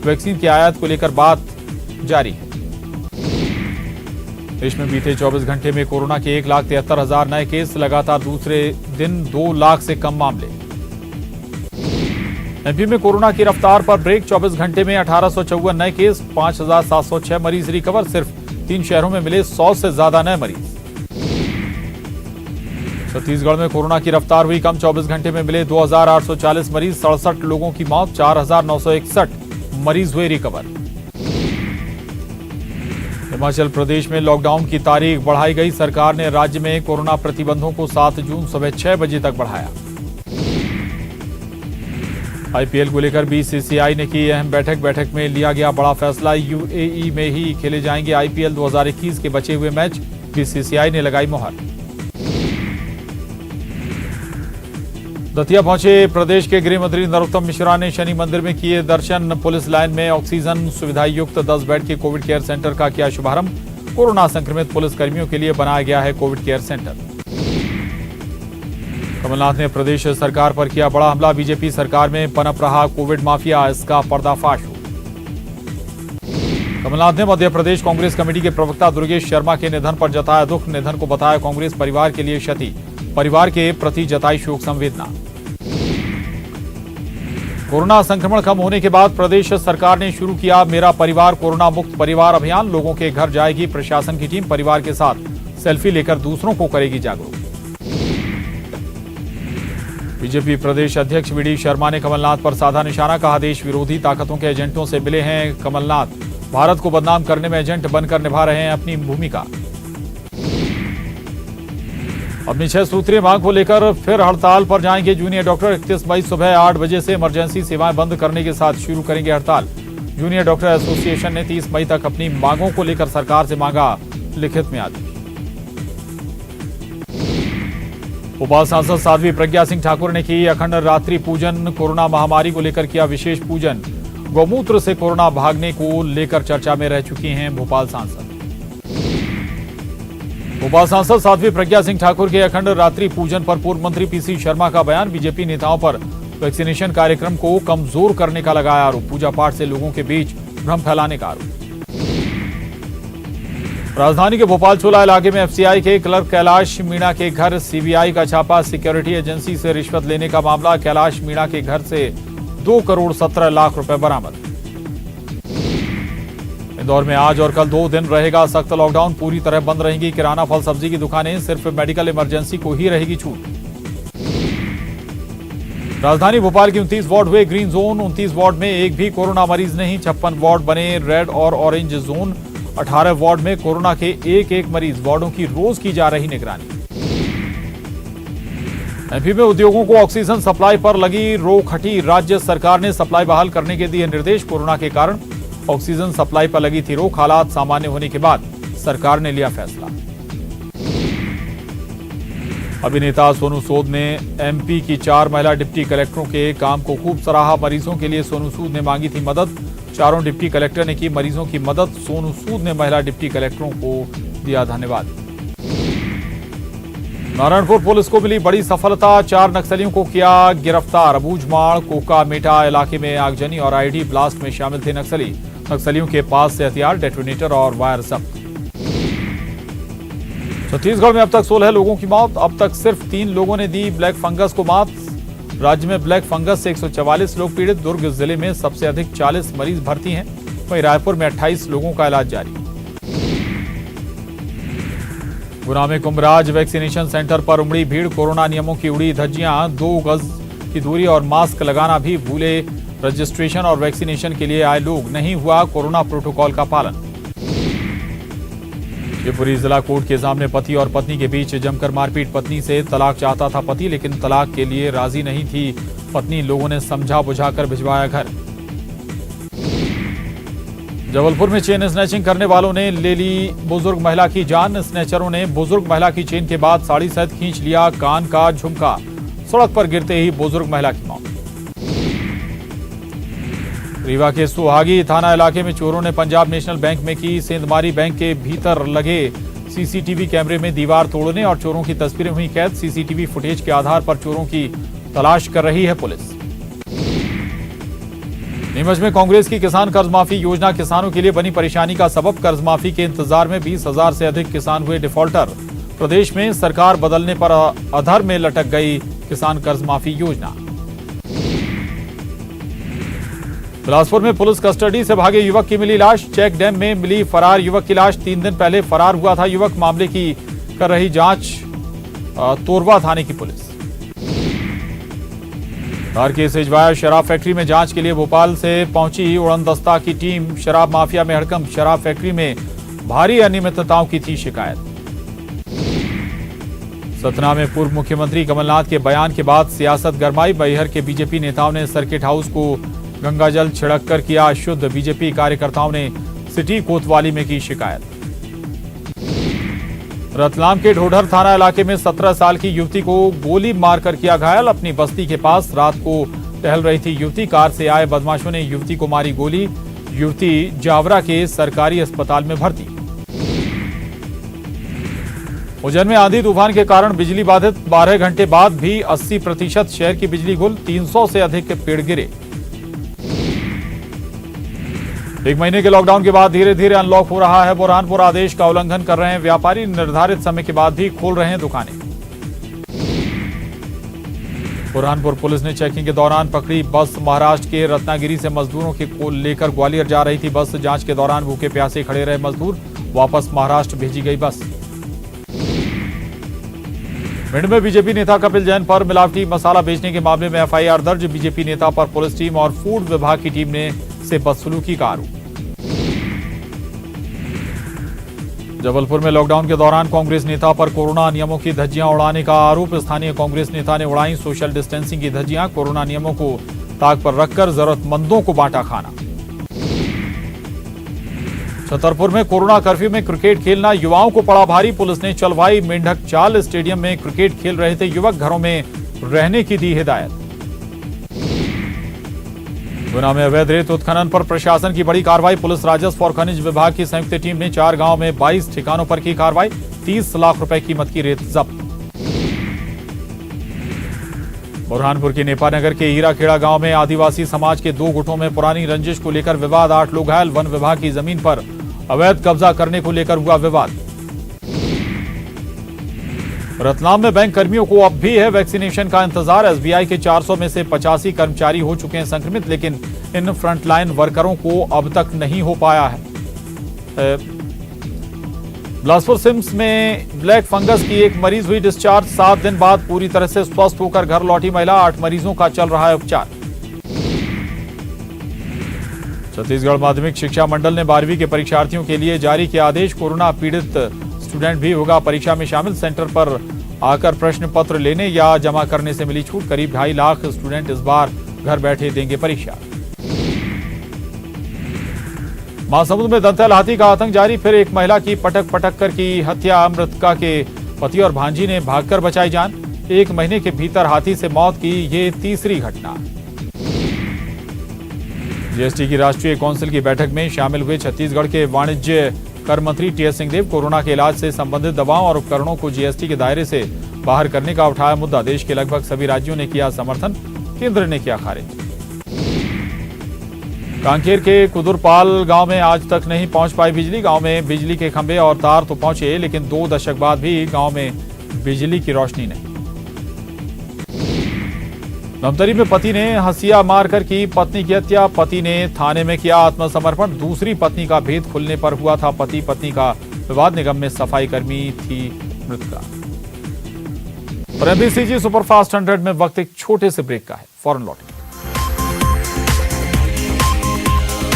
Vaccine की आयात को लेकर बात जारी है। देश में बीते 24 घंटे में कोरोना के 1,73,000 नए केस, लगातार दूसरे दिन 2 लाख से कम मामले। एमपी में कोरोना की रफ्तार पर ब्रेक, 24 घंटे में 1854 नए केस, 5,706 मरीज रिकवर। सिर्फ 3 शहरों में मिले 100 से ज्यादा नए मरीज। छत्तीसगढ़ में कोरोना की रफ्तार हुई कम, 24 घंटे में मिले 2,840 मरीज, 67 लोगों की मौत, 4,961 मरीज हुए रिकवर। हिमाचल प्रदेश में लॉकडाउन की तारीख बढ़ाई गई, सरकार ने राज्य में कोरोना प्रतिबंधों को 7 जून सुबह 6 बजे तक बढ़ाया। आईपीएल को लेकर बीसीसीआई ने की अहम बैठक में लिया गया बड़ा फैसला, यूएई में ही खेले जाएंगे आईपीएल 2021 के बचे हुए मैच, बीसीसीआई ने लगाई मुहर। दतिया पहुंचे प्रदेश के गृह मंत्री नरोत्तम मिश्रा ने शनि मंदिर में किए दर्शन, पुलिस लाइन में ऑक्सीजन सुविधा युक्त 10 बेड के कोविड केयर सेंटर का किया शुभारंभ। कोरोना संक्रमित पुलिसकर्मियों के लिए बनाया गया है कोविड केयर सेंटर। कमलनाथ ने प्रदेश सरकार पर किया बड़ा हमला, बीजेपी सरकार में पनप रहा कोविड माफिया, इसका पर्दाफाश हो। कमलनाथ ने मध्य प्रदेश कांग्रेस कमेटी के प्रवक्ता दुर्गेश शर्मा के निधन पर जताया दुख, निधन को बताया कांग्रेस परिवार के लिए क्षति, परिवार के प्रति जताई शोक संवेदना। कोरोना संक्रमण कम होने के बाद प्रदेश सरकार ने शुरू किया मेरा परिवार कोरोना मुक्त परिवार अभियान, लोगों के घर जाएगी प्रशासन की टीम, परिवार के साथ सेल्फी लेकर दूसरों को करेगी जागरूक। बीजेपी प्रदेश अध्यक्ष वीडी शर्मा ने कमलनाथ पर साधा निशाना, कहा देश विरोधी ताकतों के एजेंटों से मिले हैं कमलनाथ, भारत को बदनाम करने में एजेंट बनकर निभा रहे हैं अपनी भूमिका। अपनी 6 सूत्रीय मांग को लेकर फिर हड़ताल पर जाएंगे जूनियर डॉक्टर, 31 मई सुबह 8 बजे से इमरजेंसी सेवाएं बंद करने के साथ शुरू करेंगे हड़ताल। जूनियर डॉक्टर एसोसिएशन ने 30 मई तक अपनी मांगों को लेकर सरकार से मांगा लिखित में आदेश। भोपाल सांसद साध्वी प्रज्ञा सिंह ठाकुर ने की अखंड रात्रि पूजन, कोरोना महामारी को लेकर किया विशेष पूजन। गौमूत्र से कोरोना भागने को लेकर चर्चा में रह चुकी हैं भोपाल सांसद। भोपाल सांसद साध्वी प्रज्ञा सिंह ठाकुर के अखंड रात्रि पूजन पर पूर्व मंत्री पीसी शर्मा का बयान, बीजेपी नेताओं पर वैक्सीनेशन कार्यक्रम को कमजोर करने का लगाया आरोप, पूजा पाठ से लोगों के बीच भ्रम फैलाने का आरोप। राजधानी के भोपाल चोला इलाके में एफसीआई के क्लर्क कैलाश मीणा के घर सीबीआई का छापा, सिक्योरिटी एजेंसी से रिश्वत लेने का मामला, कैलाश मीणा के घर से 2 करोड़ 17 लाख रुपए बरामद। इंदौर में आज और कल 2 दिन रहेगा सख्त लॉकडाउन, पूरी तरह बंद रहेंगी किराना फल सब्जी की दुकानें, सिर्फ मेडिकल इमरजेंसी को ही रहेगी छूट। राजधानी भोपाल की 29 वार्ड हुए ग्रीन जोन, 29 वार्ड में एक भी कोरोना मरीज नहीं, 56 वार्ड बने रेड और ऑरेंज जोन, 18 वार्ड में कोरोना के एक मरीज, वार्डों की रोज की जा रही निगरानी। एमपी में उद्योगों को ऑक्सीजन सप्लाई पर लगी रोक हटी, राज्य सरकार ने सप्लाई बहाल करने के दिए निर्देश, कोरोना के कारण ऑक्सीजन सप्लाई पर लगी थी रोक, हालात सामान्य होने के बाद सरकार ने लिया फैसला। अभिनेता सोनू सूद ने एमपी की 4 महिला डिप्टी कलेक्टरों के काम को खूब सराहा, मरीजों के लिए सोनू सूद ने मांगी थी मदद, चारों डिप्टी कलेक्टर ने की मरीजों की मदद, सोनू सूद ने महिला डिप्टी कलेक्टरों को दिया धन्यवाद। नारायणपुर पुलिस को मिली बड़ी सफलता, 4 नक्सलियों को किया गिरफ्तार, अबूझमाड़ कोका मेटा इलाके में आगजनी और आईडी ब्लास्ट में शामिल थे नक्सली, नक्सलियों के पास से हथियार, डेटोनेटर और वायर जब्त। छत्तीसगढ़ में अब तक 16 लोगों की मौत, अब तक सिर्फ 3 लोगों ने दी ब्लैक फंगस को मात, राज्य में ब्लैक फंगस से 144 लोग पीड़ित, दुर्ग जिले में सबसे अधिक 40 मरीज भर्ती हैं, वहीं रायपुर में 28 लोगों का इलाज जारी। गुना में कुंभराज वैक्सीनेशन सेंटर पर उमड़ी भीड़, कोरोना नियमों की उड़ी धज्जियां, 2 गज की दूरी और मास्क लगाना भी भूले, रजिस्ट्रेशन और वैक्सीनेशन के लिए आए लोग, नहीं हुआ कोरोना प्रोटोकॉल का पालन। शिवपुरी जिला कोर्ट के सामने पति और पत्नी के बीच जमकर मारपीट, पत्नी से तलाक चाहता था पति, लेकिन तलाक के लिए राजी नहीं थी पत्नी, लोगों ने समझा बुझाकर भिजवाया घर। जबलपुर में चेन स्नैचिंग करने वालों ने ले ली बुजुर्ग महिला की जान, स्नैचरों ने बुजुर्ग महिला की चेन के बाद साड़ी सहित खींच लिया कान का झुमका, सड़क पर गिरते ही बुजुर्ग महिला की मौत। रीवा के सुहागी थाना इलाके में चोरों ने पंजाब नेशनल बैंक में की सेंधमारी, बैंक के भीतर लगे सीसीटीवी कैमरे में दीवार तोड़ने और चोरों की तस्वीरें हुई कैद, सीसीटीवी फुटेज के आधार पर चोरों की तलाश कर रही है पुलिस। नीमच में कांग्रेस की किसान कर्ज माफी योजना किसानों के लिए बनी परेशानी का सबब। कर्ज माफी के इंतजार में 20,000 से अधिक किसान हुए डिफॉल्टर। प्रदेश में सरकार बदलने पर अधर में लटक गई किसान कर्ज माफी योजना। बिलासपुर में पुलिस कस्टडी से भागे युवक की मिली लाश। चेक डैम में मिली फरार युवक की लाश। 3 दिन पहले फरार हुआ था युवक। मामले की कर रही जांच तोरवा थाने की पुलिस। धार के सिजवाया शराब फैक्ट्री में जांच के लिए भोपाल से पहुंची उड़नदस्ता की टीम। शराब माफिया में हड़कंप। शराब फैक्ट्री में भारी अनियमितताओं की थी शिकायत। सतना में पूर्व मुख्यमंत्री कमलनाथ के बयान के बाद सियासत गरमाई। बैहर के बीजेपी नेताओं ने सर्किट हाउस को गंगाजल छिड़ककर किया शुद्ध। बीजेपी कार्यकर्ताओं ने सिटी कोतवाली में की शिकायत। रतलाम के ढोढर थाना इलाके में 17 साल की युवती को गोली मारकर किया घायल। अपनी बस्ती के पास रात को टहल रही थी युवती। कार से आए बदमाशों ने युवती को मारी गोली। युवती जावरा के सरकारी अस्पताल में भर्ती। उज्जैन में आंधी तूफान के कारण बिजली बाधित। 12 घंटे बाद भी 80% शहर की बिजली गुल। 300 से अधिक पेड़ गिरे। 1 महीने के लॉकडाउन के बाद धीरे धीरे अनलॉक हो रहा है बुरहानपुर। आदेश का उल्लंघन कर रहे हैं व्यापारी। निर्धारित समय के बाद भी खोल रहे हैं दुकानें। बुरहानपुर पुलिस ने चेकिंग के दौरान पकड़ी बस। महाराष्ट्र के रत्नागिरी से मजदूरों को लेकर ग्वालियर जा रही थी बस। जांच के दौरान भूखे प्यासे खड़े रहे मजदूर। वापस महाराष्ट्र भेजी गई बस। भिंड में बीजेपी नेता कपिल जैन पर मिलावटी मसाला बेचने के मामले में एफआईआर दर्ज। बीजेपी नेता पर पुलिस टीम और फूड विभाग की टीम ने से बदसलूकी का आरोप। जबलपुर में लॉकडाउन के दौरान कांग्रेस नेता पर कोरोना नियमों की धज्जियां उड़ाने का आरोप। स्थानीय कांग्रेस नेता ने उड़ाई सोशल डिस्टेंसिंग की धज्जियां। कोरोना नियमों को ताक पर रखकर जरूरतमंदों को बांटा खाना। छतरपुर में कोरोना कर्फ्यू में क्रिकेट खेलना युवाओं को पड़ा भारी। पुलिस ने चलवाई मेंढक चाल। स्टेडियम में क्रिकेट खेल रहे थे युवक। घरों में रहने की दी हिदायत। गुना में अवैध रेत उत्खनन पर प्रशासन की बड़ी कार्रवाई। पुलिस राजस्व और खनिज विभाग की संयुक्त टीम ने 4 गांव में 22 ठिकानों पर की कार्रवाई। 30 लाख रुपए कीमत की रेत जब्त। बुरहानपुर के नेपानगर के हीराखेड़ा गांव में आदिवासी समाज के 2 गुटों में पुरानी रंजिश को लेकर विवाद। 8 लोग घायल। वन विभाग की जमीन पर अवैध कब्जा करने को लेकर हुआ विवाद। रतलाम में बैंक कर्मियों को अब भी है वैक्सीनेशन का इंतजार। एसबीआई के 400 में से 85 कर्मचारी हो चुके हैं संक्रमित, लेकिन इन फ्रंटलाइन वर्करों को अब तक नहीं हो पाया है। बिलासपुर सिम्स में ब्लैक फंगस की एक मरीज हुई डिस्चार्ज। 7 दिन बाद पूरी तरह से स्वस्थ होकर घर लौटी महिला। 8 मरीजों का चल रहा है उपचार। छत्तीसगढ़ माध्यमिक शिक्षा मंडल ने 12वीं के परीक्षार्थियों के लिए जारी किया आदेश। कोरोना पीड़ित स्टूडेंट भी होगा परीक्षा में शामिल। सेंटर पर आकर प्रश्न पत्र लेने या जमा करने से मिली छूट। करीब 2.5 लाख स्टूडेंट इस बार घर बैठे देंगे परीक्षा। महासमुंद में दंतैल हाथी का आतंक जारी। फिर एक महिला की पटक कर की हत्या। मृतका के पति और भांजी ने भागकर बचाई जान। 1 महीने के भीतर हाथी से मौत की ये तीसरी घटना। जीएसटी की राष्ट्रीय काउंसिल की बैठक में शामिल हुए छत्तीसगढ़ के वाणिज्य कर मंत्री टीएस सिंहदेव। कोरोना के इलाज से संबंधित दवाओं और उपकरणों को जीएसटी के दायरे से बाहर करने का उठाया मुद्दा। देश के लगभग सभी राज्यों ने किया समर्थन, केंद्र ने किया खारिज। कांकेर के कुदुरपाल गांव में आज तक नहीं पहुंच पाई बिजली। गांव में बिजली के खंभे और तार तो पहुंचे, लेकिन 2 दशक बाद भी गांव में बिजली की रोशनी नहीं। धमतरी में पति ने हंसिया मारकर की पत्नी की हत्या। पति ने थाने में किया आत्मसमर्पण। दूसरी पत्नी का भेद खुलने पर हुआ था पति पत्नी का विवाद। निगम में सफाई कर्मी थी मृतका। और एमबीसीजी सुपरफास्ट 100 में वक्त एक छोटे से ब्रेक का है, फौरन लौटें।